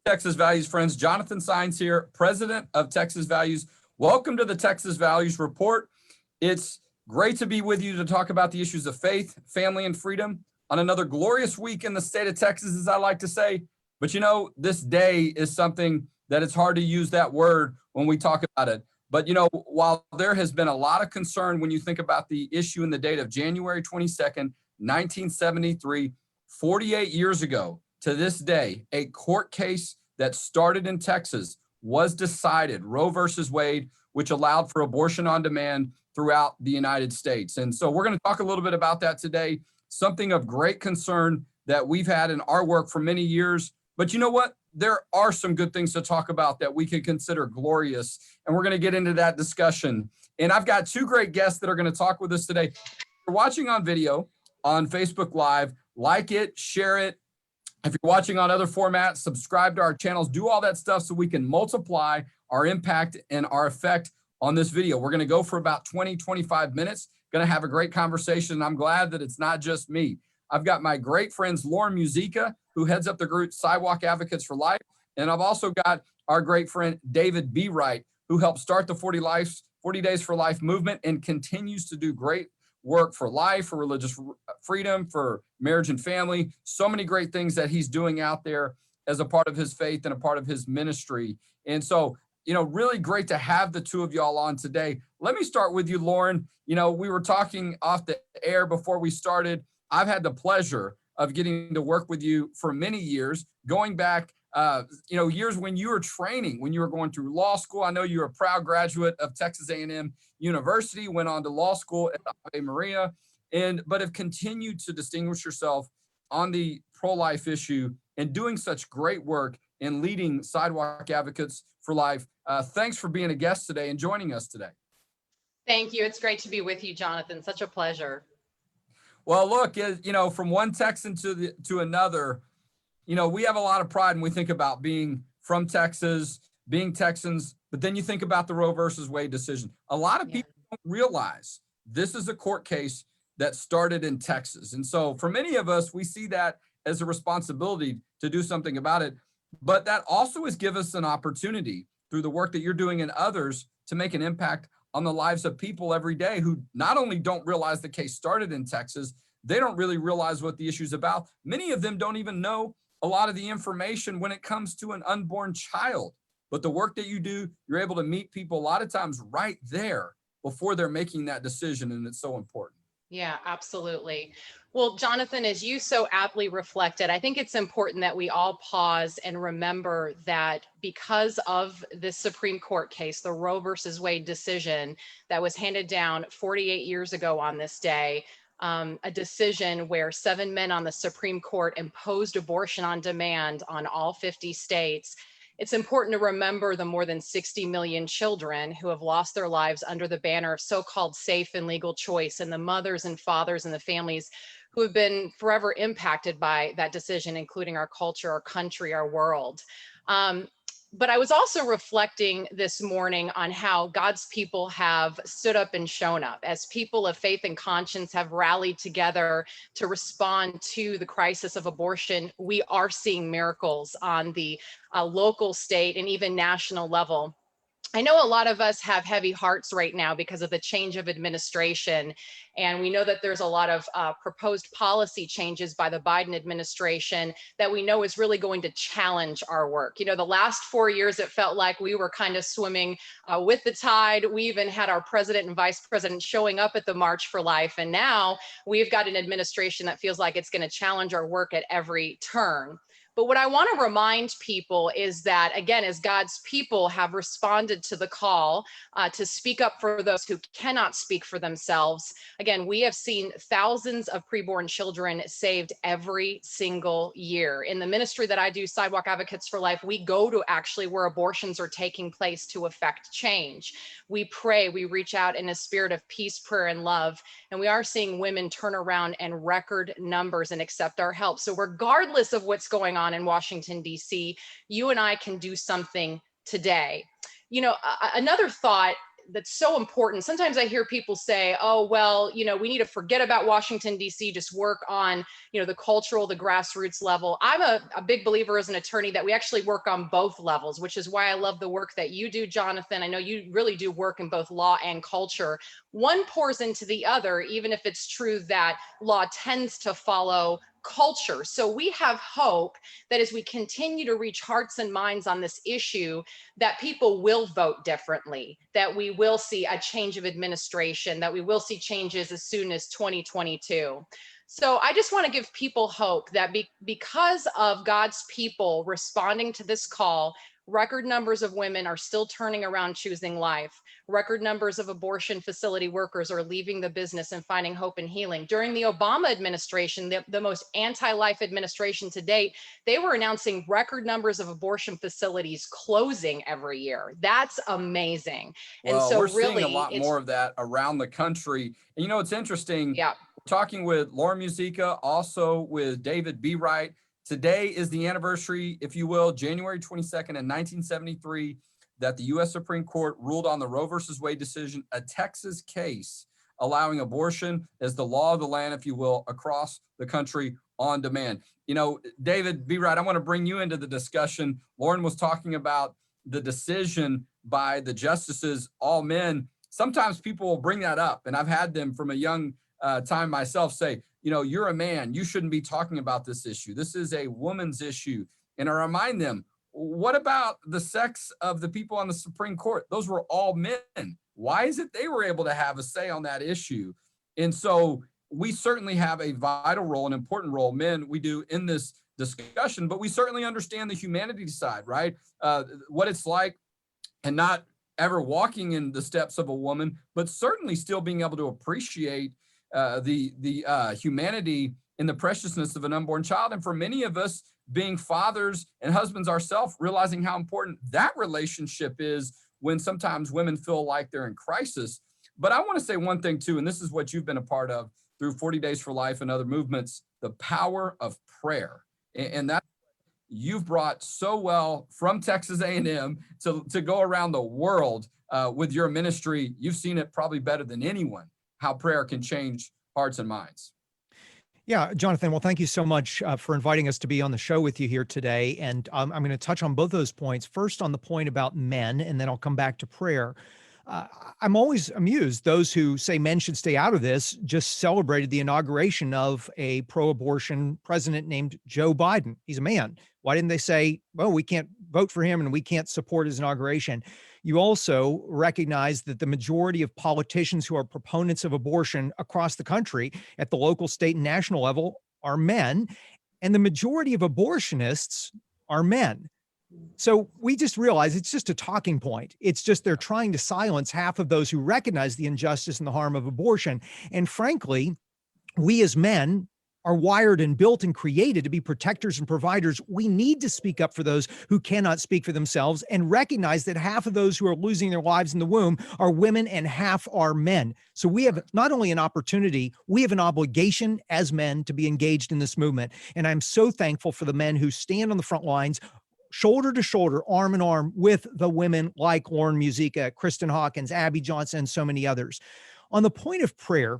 Texas Values friends, Jonathan Saenz here, president of Texas Values. Welcome to the Texas Values Report. It's great to be with you to talk about the issues of faith, family, and freedom on another glorious week in the state of Texas, as I like to say. But you know, this day is something that it's hard to use that word when we talk about it. But you know, while there has been a lot of concern when you think about the issue and the date of January 22nd, 1973, 48 years ago to this day, a court case that started in Texas was decided, Roe versus Wade, which allowed for abortion on demand throughout the United States. And so we're going to talk a little bit about that today, something of great concern that we've had in our work for many years. But you know what? There are some good things to talk about that we can consider glorious, and we're going to get into that discussion. And I've got two great guests that are going to talk with us today. If you're watching on video on Facebook Live, like it, share it. If you're watching on other formats, subscribe to our channels, do all that stuff so we can multiply our impact and our effect on this video. We're going to go for about 20, 25 minutes, going to have a great conversation. I'm glad that it's not just me. I've got my great friends, Lauren Muzyka, who heads up the group Sidewalk Advocates for Life. And I've also got our great friend, David Bereit, who helped start the 40 Days for Life movement and continues to do great work for life, for religious freedom, for marriage and family. So many great things that he's doing out there as a part of his faith and a part of his ministry. And so, you know, really great to have the two of y'all on today. Let me start with you, Lauren. You know, we were talking off the air before we started. I've had the pleasure of getting to work with you for many years, going back, years when you were training, when you were going through law school. I know you're a proud graduate of Texas A&M University, went on to law school at Ave Maria, but have continued to distinguish yourself on the pro-life issue and doing such great work in leading Sidewalk Advocates for Life. Thanks for being a guest today and joining us today. Thank you. It's great to be with you, Jonathan. Such a pleasure. Well, look, you know, from one Texan to another, you know, we have a lot of pride when we think about being from Texas, being Texans, but then you think about the Roe versus Wade decision. A lot of people don't realize this is a court case that started in Texas. And so for many of us, we see that as a responsibility to do something about it. But that also has given us an opportunity through the work that you're doing and others to make an impact on the lives of people every day who not only don't realize the case started in Texas, they don't really realize what the issue is about. Many of them don't even know a lot of the information when it comes to an unborn child. But the work that you do, you're able to meet people a lot of times right there before they're making that decision, and it's so important. Yeah, absolutely. Well, Jonathan, as you so aptly reflected, I think it's important that we all pause and remember that because of this Supreme Court case, the Roe versus Wade decision that was handed down 48 years ago on this day, a decision where 7 men on the Supreme Court imposed abortion on demand on all 50 states. It's important to remember the more than 60 million children who have lost their lives under the banner of so-called safe and legal choice, and the mothers and fathers and the families who have been forever impacted by that decision, including our culture, our country, our world. But I was also reflecting this morning on how God's people have stood up and shown up as people of faith and conscience have rallied together to respond to the crisis of abortion. We are seeing miracles on the local, state, and even national level. I know a lot of us have heavy hearts right now because of the change of administration. And we know that there's a lot of proposed policy changes by the Biden administration that we know is really going to challenge our work. You know, the last 4 years, it felt like we were kind of swimming with the tide. We even had our president and vice president showing up at the March for Life. And now we've got an administration that feels like it's going to challenge our work at every turn. But what I want to remind people is that, again, as God's people have responded to the call to speak up for those who cannot speak for themselves, again, we have seen thousands of preborn children saved every single year. In the ministry that I do, Sidewalk Advocates for Life, we go to actually where abortions are taking place to affect change. We pray, we reach out in a spirit of peace, prayer, and love, and we are seeing women turn around in record numbers and accept our help. So regardless of what's going on in Washington, D.C., you and I can do something today. You know, another thought that's so important. Sometimes I hear people say, oh, well, we need to forget about Washington, D.C., just work on, the cultural, the grassroots level. I'm a big believer as an attorney that we actually work on both levels, which is why I love the work that you do, Jonathan. I know you really do work in both law and culture. One pours into the other, even if it's true that law tends to follow culture. So we have hope that as we continue to reach hearts and minds on this issue, that people will vote differently, that we will see a change of administration, that we will see changes as soon as 2022. So I just want to give people hope that because of God's people responding to this call, record numbers of women are still turning around, choosing life. Record numbers of abortion facility workers are leaving the business and finding hope and healing. During the Obama administration, the most anti-life administration to date, they were announcing record numbers of abortion facilities closing every year. That's amazing. Well, and so we're really, seeing a lot more of that around the country. And it's interesting. Yeah. Talking with Lauren Muzyka, also with David Bereit. Today is the anniversary, if you will, January 22nd in 1973, that the U.S. Supreme Court ruled on the Roe versus Wade decision, a Texas case allowing abortion as the law of the land, if you will, across the country on demand. David Bereit, I want to bring you into the discussion. Lauren was talking about the decision by the justices, all men. Sometimes people will bring that up, and I've had them from a young time myself say, you're a man, you shouldn't be talking about this issue. This is a woman's issue. And I remind them, what about the sex of the people on the Supreme Court? Those were all men. Why is it they were able to have a say on that issue? And so we certainly have a vital role, an important role, men, we do in this discussion, but we certainly understand the humanity side, right? What it's like, and not ever walking in the steps of a woman, but certainly still being able to appreciate the humanity and the preciousness of an unborn child. And for many of us, being fathers and husbands ourselves, realizing how important that relationship is when sometimes women feel like they're in crisis. But I want to say one thing too, and this is what you've been a part of through 40 Days for Life and other movements, the power of prayer. And that you've brought so well from Texas A&M to go around the world with your ministry. You've seen it probably better than anyone, how prayer can change hearts and minds. Yeah, Jonathan, well, thank you so much for inviting us to be on the show with you here today. And I'm going to touch on both those points. First, on the point about men, and then I'll come back to prayer. I'm always amused. Those who say men should stay out of this just celebrated the inauguration of a pro-abortion president named Joe Biden. He's a man. Why didn't they say, well, we can't vote for him and we can't support his inauguration? You also recognize that the majority of politicians who are proponents of abortion across the country at the local, state, and national level are men, and the majority of abortionists are men. So we just realize it's just a talking point. It's just they're trying to silence half of those who recognize the injustice and the harm of abortion. And frankly, we as men are wired and built and created to be protectors and providers. We need to speak up for those who cannot speak for themselves and recognize that half of those who are losing their lives in the womb are women and half are men. So we have not only an opportunity, we have an obligation as men to be engaged in this movement. And I'm so thankful for the men who stand on the front lines, shoulder to shoulder, arm in arm with the women like Lauren Muzyka, Kristen Hawkins, Abby Johnson, and so many others. On the point of prayer,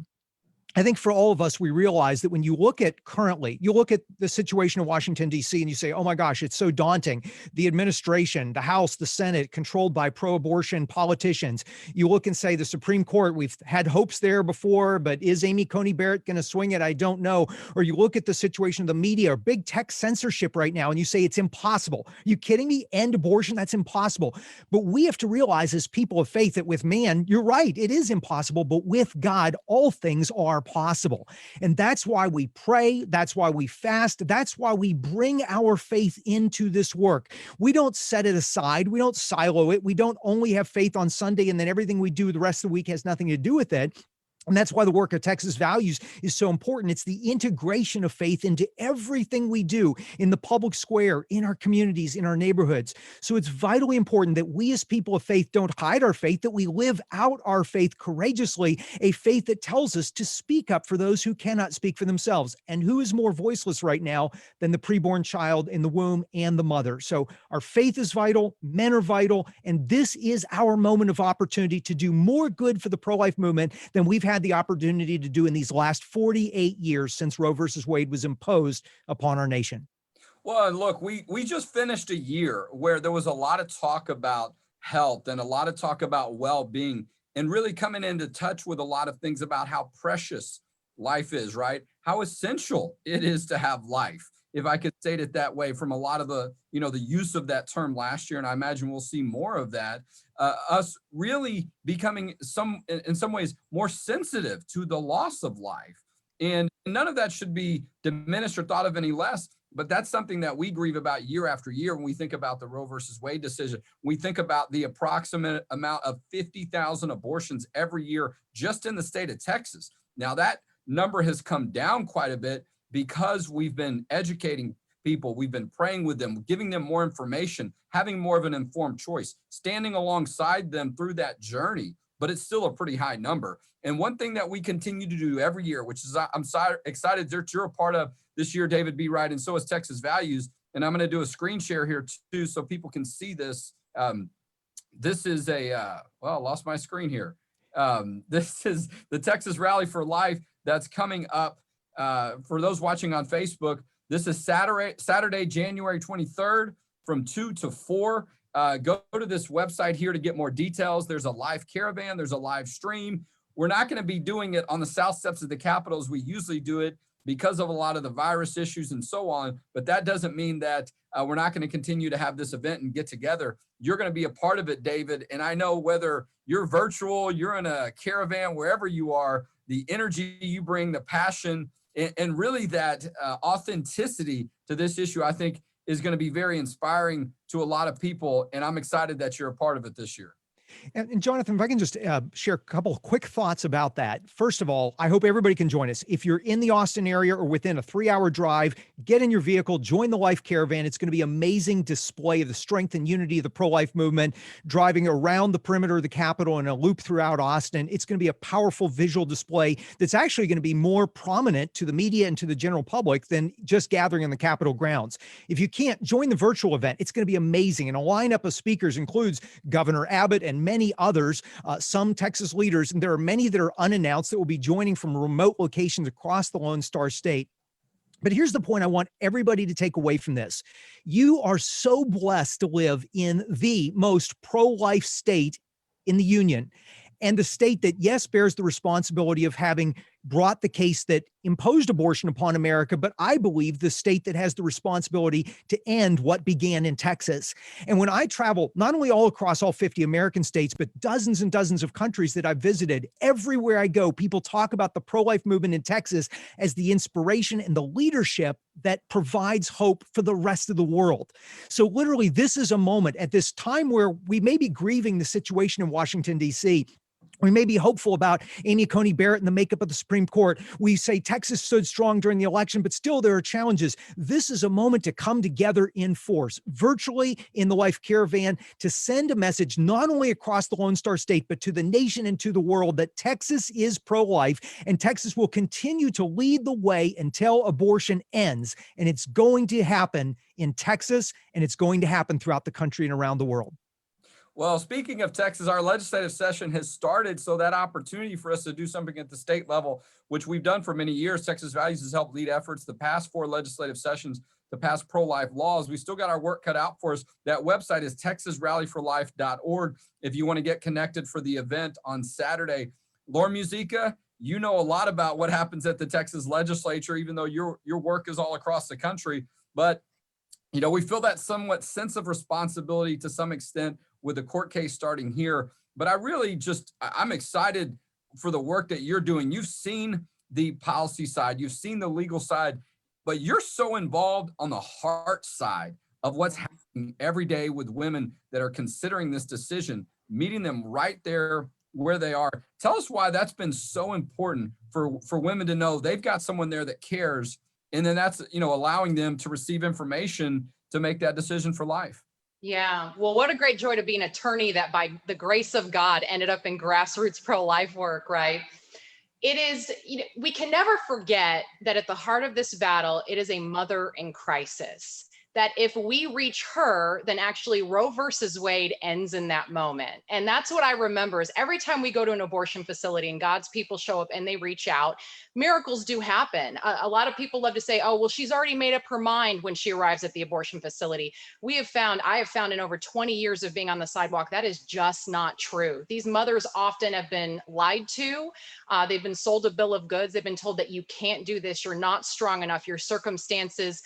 I think for all of us, we realize that when you look at currently, you look at the situation in Washington, D.C., and you say, oh my gosh, it's so daunting. The administration, the House, the Senate, controlled by pro-abortion politicians. You look and say the Supreme Court, we've had hopes there before, but is Amy Coney Barrett going to swing it? I don't know. Or you look at the situation of the media, or big tech censorship right now, and you say it's impossible. Are you kidding me? End abortion? That's impossible. But we have to realize as people of faith that with man, you're right, it is impossible, but with God, all things are possible. And that's why we pray. That's why we fast. That's why we bring our faith into this work. We don't set it aside. We don't silo it. We don't only have faith on Sunday and then everything we do the rest of the week has nothing to do with it. And that's why the work of Texas Values is so important. It's the integration of faith into everything we do in the public square, in our communities, in our neighborhoods. So it's vitally important that we as people of faith don't hide our faith, that we live out our faith courageously, a faith that tells us to speak up for those who cannot speak for themselves. And who is more voiceless right now than the preborn child in the womb and the mother? So our faith is vital, men are vital, and this is our moment of opportunity to do more good for the pro-life movement than we've had the opportunity to do in these last 48 years since Roe versus Wade was imposed upon our nation. Well, and look, we just finished a year where there was a lot of talk about health and a lot of talk about well-being, and really coming into touch with a lot of things about how precious life is, right? How essential it is to have life, if I could state it that way, from a lot of the, the use of that term last year. And I imagine we'll see more of that, us really becoming in some ways more sensitive to the loss of life. And none of that should be diminished or thought of any less. But that's something that we grieve about year after year when we think about the Roe versus Wade decision. We think about the approximate amount of 50,000 abortions every year just in the state of Texas. Now, that number has come down quite a bit because we've been educating people, we've been praying with them, giving them more information, having more of an informed choice, standing alongside them through that journey. But it's still a pretty high number. And one thing that we continue to do every year, which is I'm excited that you're a part of this year, David Bereit, and so is Texas Values. And I'm going to do a screen share here too, so people can see this. This is I lost my screen here. This is the Texas Rally for Life that's coming up. For those watching on Facebook, this is Saturday, January 23rd from 2 to 4. Go to this website here to get more details. There's a live caravan. There's a live stream. We're not going to be doing it on the south steps of the Capitol as we usually do it because of a lot of the virus issues and so on. But that doesn't mean that we're not going to continue to have this event and get together. You're going to be a part of it, David. And I know whether you're virtual, you're in a caravan, wherever you are, the energy you bring, the passion, and really that authenticity to this issue, I think, is going to be very inspiring to a lot of people. And I'm excited that you're a part of it this year. And Jonathan, if I can just share a couple of quick thoughts about that. First of all, I hope everybody can join us. If you're in the Austin area or within a 3-hour drive, get in your vehicle, join the Life Caravan. It's going to be an amazing display of the strength and unity of the pro-life movement, driving around the perimeter of the Capitol in a loop throughout Austin. It's going to be a powerful visual display that's actually going to be more prominent to the media and to the general public than just gathering in the Capitol grounds. If you can't, join the virtual event. It's going to be amazing. And a lineup of speakers includes Governor Abbott and many others, some Texas leaders, and there are many that are unannounced that will be joining from remote locations across the Lone Star State. But here's the point I want everybody to take away from this. You are so blessed to live in the most pro-life state in the union, and the state that, yes, bears the responsibility of having brought the case that imposed abortion upon America, but I believe the state that has the responsibility to end what began in Texas. And when I travel, not only all across all 50 American states, but dozens and dozens of countries that I've visited, everywhere I go, people talk about the pro-life movement in Texas as the inspiration and the leadership that provides hope for the rest of the world. So literally, this is a moment at this time where we may be grieving the situation in Washington, D.C. We may be hopeful about Amy Coney Barrett and the makeup of the Supreme Court. We say Texas stood strong during the election, but still there are challenges. This is a moment to come together in force, virtually in the Life Caravan, to send a message not only across the Lone Star State, but to the nation and to the world that Texas is pro-life, and Texas will continue to lead the way until abortion ends. And it's going to happen in Texas, and it's going to happen throughout the country and around the world. Well, speaking of Texas, our legislative session has started, so that opportunity for us to do something at the state level, which we've done for many years. Texas Values has helped lead efforts the past 4 legislative sessions to pass pro-life laws. We still got our work cut out for us. That website is texasrallyforlife.org if you want to get connected for the event on Saturday. Lauren Muzyka, you know a lot about what happens at the Texas legislature, even though your work is all across the country. But, we feel that somewhat sense of responsibility to some extent with the court case starting here. But I'm excited for the work that you're doing. You've seen the policy side, you've seen the legal side, but you're so involved on the heart side of what's happening every day with women that are considering this decision, meeting them right there where they are. Tell us why that's been so important for women to know they've got someone there that cares. And then that's, allowing them to receive information to make that decision for life. Yeah. Well, what a great joy to be an attorney that by the grace of God ended up in grassroots pro-life work, right? It is, we can never forget that at the heart of this battle, it is a mother in crisis. That if we reach her, then actually Roe versus Wade ends in that moment. And that's what I remember is every time we go to an abortion facility and God's people show up and they reach out, miracles do happen. A lot of people love to say, oh, well, she's already made up her mind when she arrives at the abortion facility. I have found in over 20 years of being on the sidewalk, that is just not true. These mothers often have been lied to. They've been sold a bill of goods. They've been told that you can't do this. You're not strong enough. Your circumstances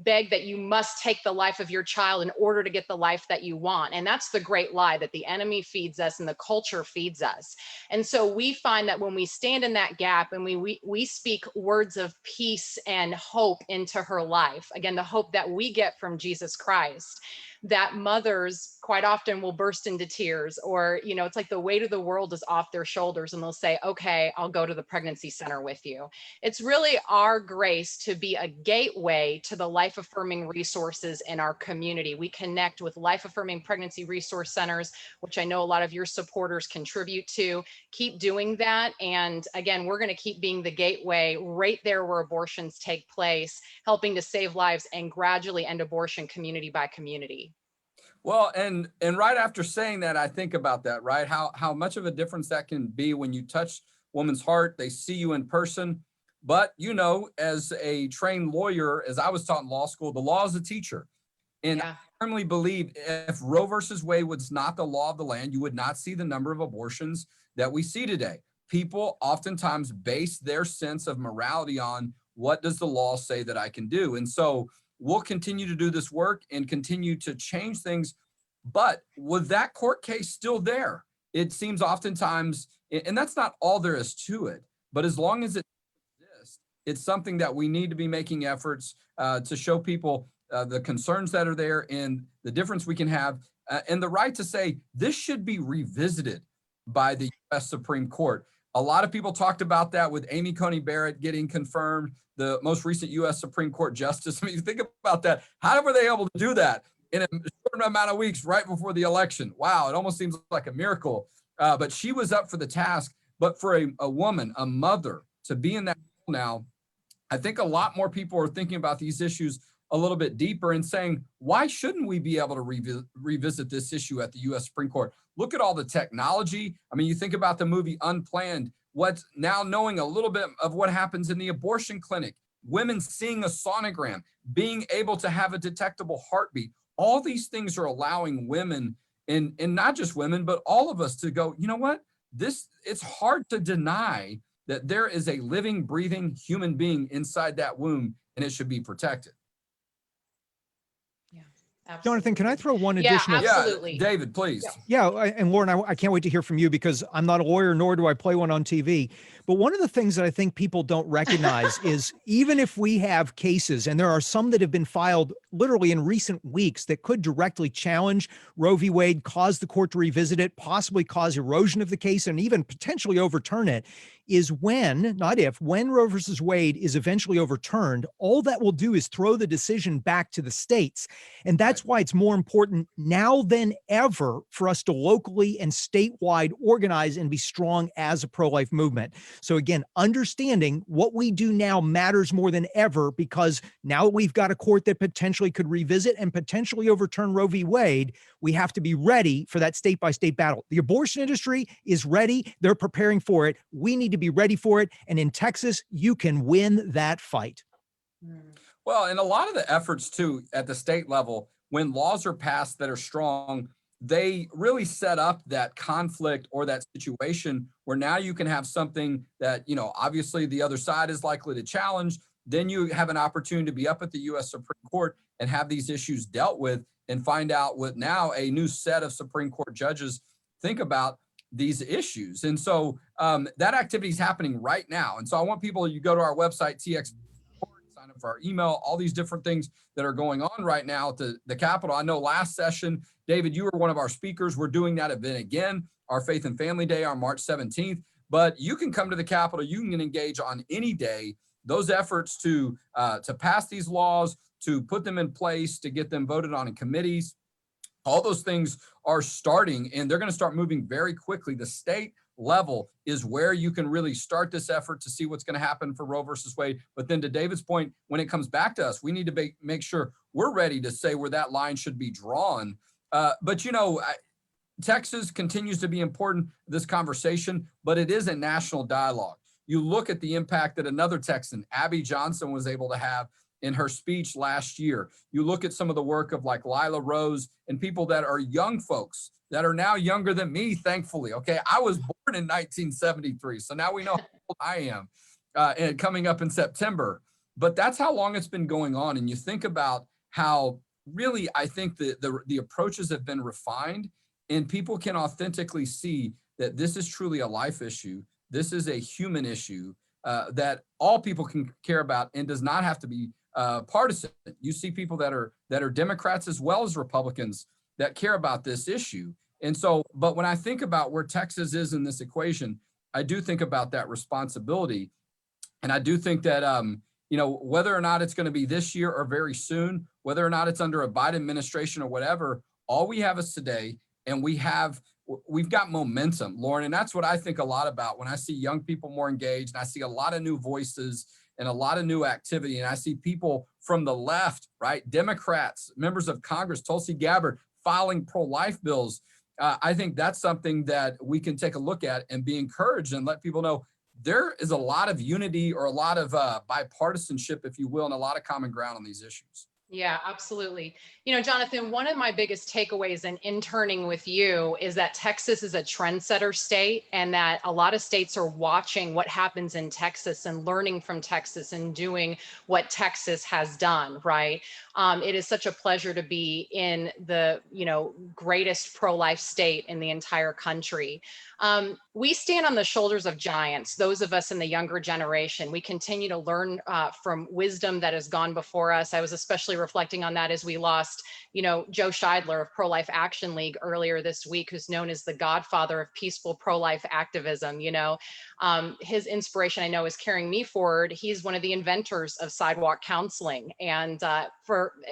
beg that you must take the life of your child in order to get the life that you want. And that's the great lie that the enemy feeds us and the culture feeds us. And so we find that when we stand in that gap and we speak words of peace and hope into her life, again, the hope that we get from Jesus Christ, that mothers quite often will burst into tears, or, it's like the weight of the world is off their shoulders and they'll say, okay, I'll go to the pregnancy center with you. It's really our grace to be a gateway to the life affirming resources in our community. We connect with life affirming pregnancy resource centers, which I know a lot of your supporters contribute to. Keep doing that. And again, we're going to keep being the gateway right there where abortions take place, helping to save lives and gradually end abortion community by community. Well, and right after saying that, I think about that, right? How much of a difference that can be when you touch woman's heart, they see you in person. But, as a trained lawyer, as I was taught in law school, the law is a teacher. And Yeah. I firmly believe if Roe versus Wade was not the law of the land, you would not see the number of abortions that we see today. People oftentimes base their sense of morality on what does the law say that I can do? And so we'll continue to do this work and continue to change things. But with that court case still there, it seems oftentimes, and that's not all there is to it, but as long as it exists, it's something that we need to be making efforts to show people the concerns that are there and the difference we can have and the right to say this should be revisited by the U.S. Supreme Court. A lot of people talked about that with Amy Coney Barrett getting confirmed, the most recent U.S. Supreme Court justice. I mean, you think about that. How were they able to do that in a short amount of weeks right before the election? Wow, it almost seems like a miracle. But she was up for the task. But for a woman, a mother, to be in that role now, I think a lot more people are thinking about these issues a little bit deeper and saying, why shouldn't we be able to revisit this issue at the U.S. Supreme Court? Look at all the technology. I mean, you think about the movie Unplanned, what's now knowing a little bit of what happens in the abortion clinic, women seeing a sonogram, being able to have a detectable heartbeat. All these things are allowing women, and not just women, but all of us to go, you know what? It's hard to deny that there is a living, breathing human being inside that womb, and it should be protected. Absolutely. Jonathan, can I throw one additional? Yeah, absolutely. Yeah, David, please. Yeah, and Lauren, I can't wait to hear from you because I'm not a lawyer, nor do I play one on TV. But one of the things that I think people don't recognize is even if we have cases, and there are some that have been filed literally in recent weeks that could directly challenge Roe v. Wade, cause the court to revisit it, possibly cause erosion of the case, and even potentially overturn it, is when, not if, when Roe versus Wade is eventually overturned, all that will do is throw the decision back to the states. And that's why it's more important now than ever for us to locally and statewide organize and be strong as a pro-life movement. So again, understanding what we do now matters more than ever, because now we've got a court that potentially could revisit and potentially overturn Roe v. Wade. We have to be ready for that state-by-state battle. The abortion industry is ready. They're preparing for it. We need to be ready for it. And in Texas, you can win that fight. Well, and a lot of the efforts too at the state level, when laws are passed that are strong, they really set up that conflict or that situation where now you can have something that, obviously the other side is likely to challenge. Then you have an opportunity to be up at the U.S. Supreme Court and have these issues dealt with and find out what now a new set of Supreme Court judges think about these issues. And so that activity is happening right now. And so I want people, you go to our website, TX, sign up for our email, all these different things that are going on right now at the Capitol. I know last session, David, you were one of our speakers. We're doing that event again, our Faith and Family Day on March 17th. But you can come to the Capitol. You can engage on any day. Those efforts to pass these laws, to put them in place, to get them voted on in committees, all those things are starting, and they're going to start moving very quickly. The state level is where you can really start this effort to see what's going to happen for Roe versus Wade. But then to David's point, when it comes back to us, we need to make sure we're ready to say where that line should be drawn. But Texas continues to be important, this conversation, but it is a national dialogue. You look at the impact that another Texan, Abby Johnson, was able to have in her speech last year. You look at some of the work of like Lila Rose and people that are young folks that are now younger than me, thankfully. Okay, I was born in 1973, so now we know how old I am, and coming up in September. But that's how long it's been going on. And you think about how really I think the approaches have been refined, and people can authentically see that this is truly a life issue. This is a human issue that all people can care about and does not have to be partisan. You see people that are Democrats as well as Republicans that care about this issue. And so, but when I think about where Texas is in this equation, I do think about that responsibility. And I do think that, whether or not it's going to be this year or very soon, whether or not it's under a Biden administration or whatever, all we have is today, and we've got momentum, Lauren. And that's what I think a lot about when I see young people more engaged, and I see a lot of new voices and a lot of new activity. And I see people from the left, right? Democrats, members of Congress, Tulsi Gabbard, filing pro-life bills. I think that's something that we can take a look at and be encouraged and let people know there is a lot of unity or a lot of bipartisanship, if you will, and a lot of common ground on these issues. Yeah, absolutely. Jonathan, one of my biggest takeaways in interning with you is that Texas is a trendsetter state, and that a lot of states are watching what happens in Texas and learning from Texas and doing what Texas has done, right? It is such a pleasure to be in the, greatest pro-life state in the entire country. We stand on the shoulders of giants, those of us in the younger generation. We continue to learn from wisdom that has gone before us. I was especially reflecting on that as we lost, Joe Scheidler of Pro-Life Action League earlier this week, who's known as the godfather of peaceful pro-life activism. His inspiration, I know, is carrying me forward. He's one of the inventors of sidewalk counseling. And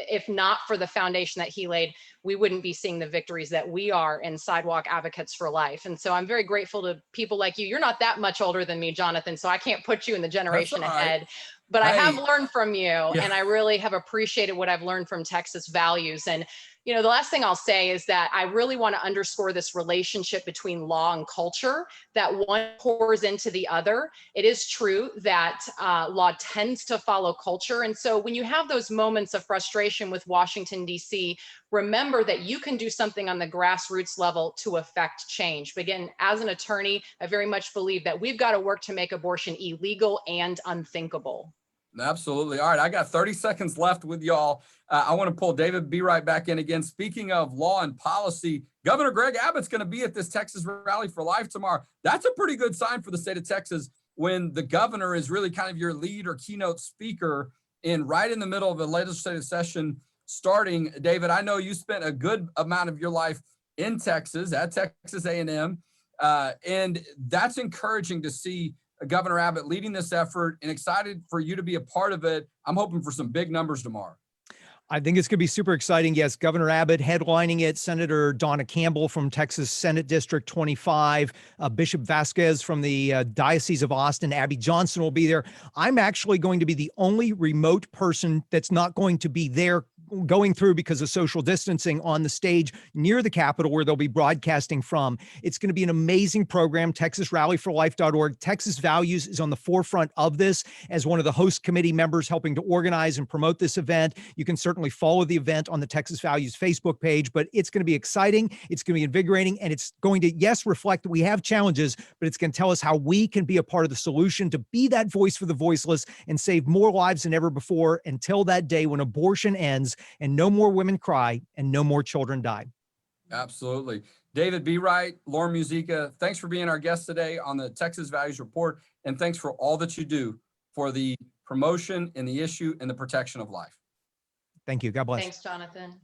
if not for the foundation that he laid, we wouldn't be seeing the victories that we are in Sidewalk Advocates for Life. And so I'm very grateful to people like you. You're not that much older than me, Jonathan, so I can't put you in the generation ahead. But I have learned from you, and I really have appreciated what I've learned from Texas values. And the last thing I'll say is that I really want to underscore this relationship between law and culture, that one pours into the other. It is true that law tends to follow culture. And so when you have those moments of frustration with Washington, D.C., remember that you can do something on the grassroots level to affect change. But again, as an attorney, I very much believe that we've got to work to make abortion illegal and unthinkable. Absolutely. All right. I got 30 seconds left with y'all. I want to pull David Bereit back in again. Speaking of law and policy, Governor Greg Abbott's going to be at this Texas Rally for Life tomorrow. That's a pretty good sign for the state of Texas when the governor is really kind of your lead or keynote speaker right in the middle of a legislative session starting. David, I know you spent a good amount of your life in Texas at Texas A&M, and that's encouraging to see Governor Abbott leading this effort, and excited for you to be a part of it. I'm hoping for some big numbers tomorrow. I think it's going to be super exciting. Yes, Governor Abbott headlining it, Senator Donna Campbell from Texas Senate District 25, Bishop Vasquez from the Diocese of Austin, Abby Johnson will be there. I'm actually going to be the only remote person that's not going to be there going through because of social distancing on the stage near the Capitol where they'll be broadcasting from. It's going to be an amazing program. TexasRallyForLife.org. Texas Values is on the forefront of this as one of the host committee members helping to organize and promote this event. You can certainly follow the event on the Texas Values Facebook page, but it's going to be exciting. It's going to be invigorating, and it's going to, yes, reflect that we have challenges, but it's going to tell us how we can be a part of the solution to be that voice for the voiceless and save more lives than ever before until that day when abortion ends and no more women cry and no more children die. Absolutely. David Bereit, Lauren Muzyka, thanks for being our guest today on the Texas Values Report, and thanks for all that you do for the promotion in the issue and the protection of life. Thank you. God bless. Thanks, Jonathan.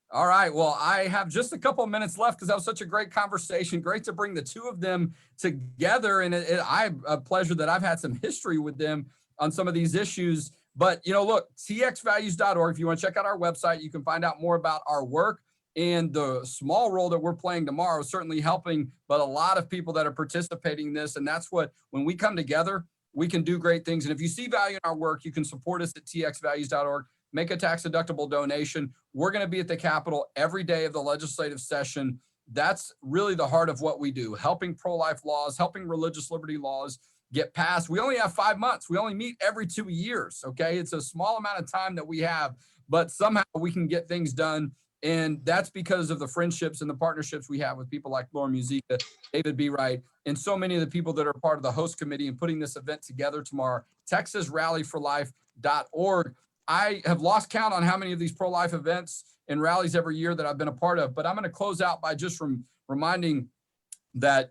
All right. Well, I have just a couple of minutes left because that was such a great conversation. Great to bring the two of them together. And I'm a pleasure that I've had some history with them on some of these issues. But, look, txvalues.org. If you want to check out our website, you can find out more about our work and the small role that we're playing tomorrow, certainly helping, but a lot of people that are participating in this. And that's what, when we come together, we can do great things. And if you see value in our work, you can support us at txvalues.org. Make a tax-deductible donation. We're going to be at the Capitol every day of the legislative session. That's really the heart of what we do, helping pro-life laws, helping religious liberty laws get passed. We only have 5 months. We only meet every 2 years, okay? It's a small amount of time that we have, but somehow we can get things done. And that's because of the friendships and the partnerships we have with people like Lauren Muzyka, David Bereit, and so many of the people that are part of the host committee and putting this event together tomorrow. TexasRallyForLife.org. I have lost count on how many of these pro-life events and rallies every year that I've been a part of, but I'm going to close out by just reminding that,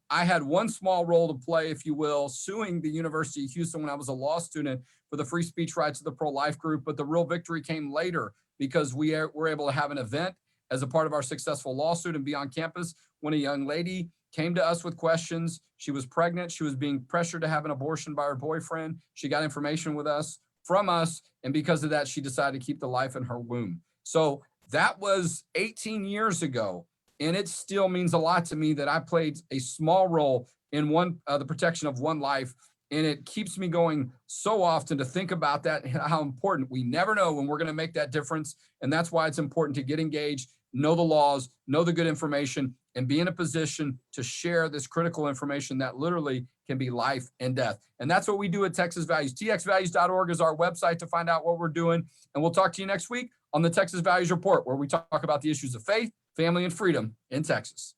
I had one small role to play, if you will, suing the University of Houston when I was a law student for the free speech rights of the pro-life group. But the real victory came later because we were able to have an event as a part of our successful lawsuit and be on campus when a young lady came to us with questions. She was pregnant. She was being pressured to have an abortion by her boyfriend. She got information from us. And because of that, she decided to keep the life in her womb. So that was 18 years ago. And it still means a lot to me that I played a small role in the protection of one life. And it keeps me going so often to think about that and how important. We never know when we're going to make that difference. And that's why it's important to get engaged, know the laws, know the good information, and be in a position to share this critical information that literally can be life and death. And that's what we do at Texas Values. txvalues.org is our website to find out what we're doing. And we'll talk to you next week on the Texas Values Report, where we talk about the issues of faith, family, and freedom in Texas.